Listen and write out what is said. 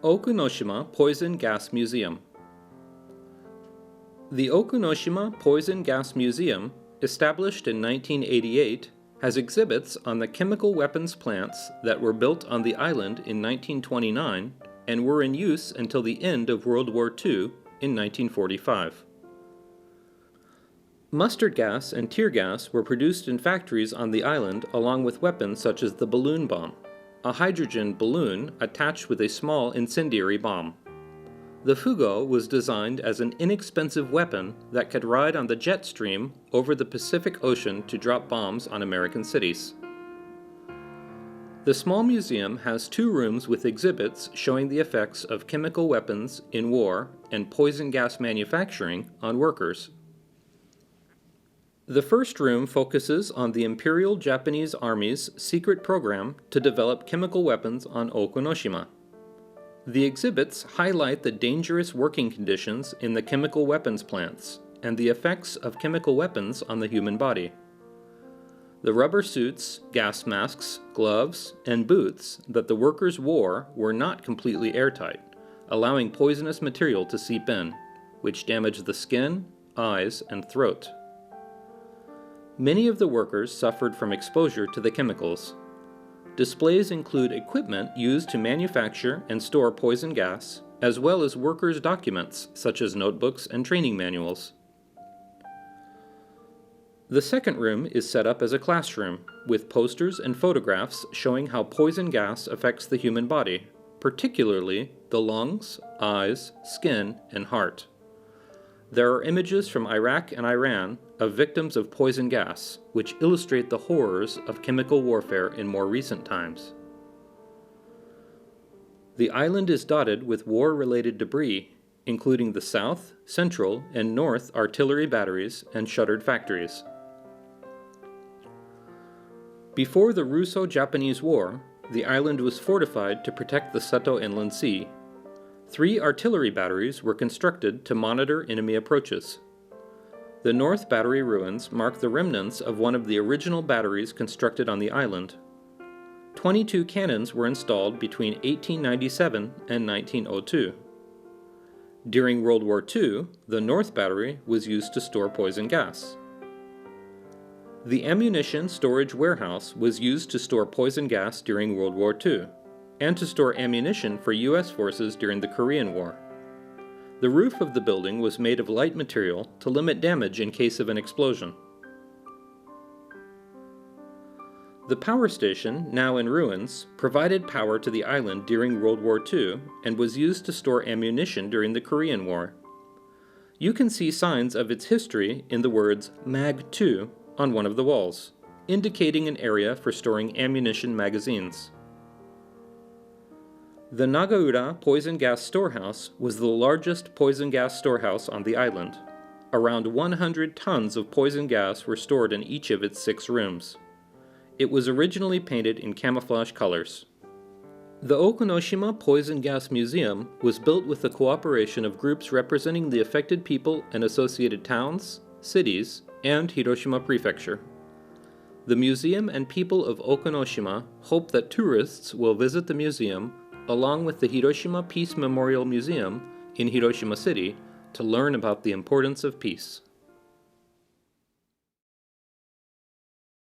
Okunoshima Poison Gas Museum. The Okunoshima Poison Gas Museum, established in 1988, has exhibits on the chemical weapons plants that were built on the island in 1929 and were in use until the end of World War II in 1945. Mustard gas and tear gas were produced in factories on the island along with weapons such as the balloon bomb, a hydrogen balloon attached with a small incendiary bomb. The Fugo was designed as an inexpensive weapon that could ride on the jet stream over the Pacific Ocean to drop bombs on American cities. The small museum has 2 rooms with exhibits showing the effects of chemical weapons in war and poison gas manufacturing on workers. The first room focuses on the Imperial Japanese Army's secret program to develop chemical weapons on Okunoshima. The exhibits highlight the dangerous working conditions in the chemical weapons plants and the effects of chemical weapons on the human body. The rubber suits, gas masks, gloves, and boots that the workers wore were not completely airtight, allowing poisonous material to seep in, which damaged the skin, eyes, and throat. Many of the workers suffered from exposure to the chemicals. Displays include equipment used to manufacture and store poison gas, as well as workers' documents such as notebooks and training manuals. The second room is set up as a classroom, with posters and photographs showing how poison gas affects the human body, particularly the lungs, eyes, skin, and heart. There are images from Iraq and Iran of victims of poison gas, which illustrate the horrors of chemical warfare in more recent times. The island is dotted with war-related debris, including the South, Central, and North artillery batteries and shuttered factories. Before the Russo-Japanese War, the island was fortified to protect the Seto Inland Sea. 3 artillery batteries were constructed to monitor enemy approaches. The North Battery ruins mark the remnants of one of the original batteries constructed on the island. 22 cannons were installed between 1897 and 1902. During World War II, the North Battery was used to store poison gas. The ammunition storage warehouse was used to store poison gas during World War II, and to store ammunition for U.S. forces during the Korean War. The roof of the building was made of light material to limit damage in case of an explosion. The power station, now in ruins, provided power to the island during World War II and was used to store ammunition during the Korean War. You can see signs of its history in the words Mag 2 on one of the walls, indicating an area for storing ammunition magazines. The Nagaura Poison Gas Storehouse was the largest poison gas storehouse on the island. Around 100 tons of poison gas were stored in each of its 6 rooms. It was originally painted in camouflage colors. The Okunoshima Poison Gas Museum was built with the cooperation of groups representing the affected people and associated towns, cities, and Hiroshima Prefecture. The museum and people of Okunoshima hope that tourists will visit the museum along with the Hiroshima Peace Memorial Museum in Hiroshima City to learn about the importance of peace.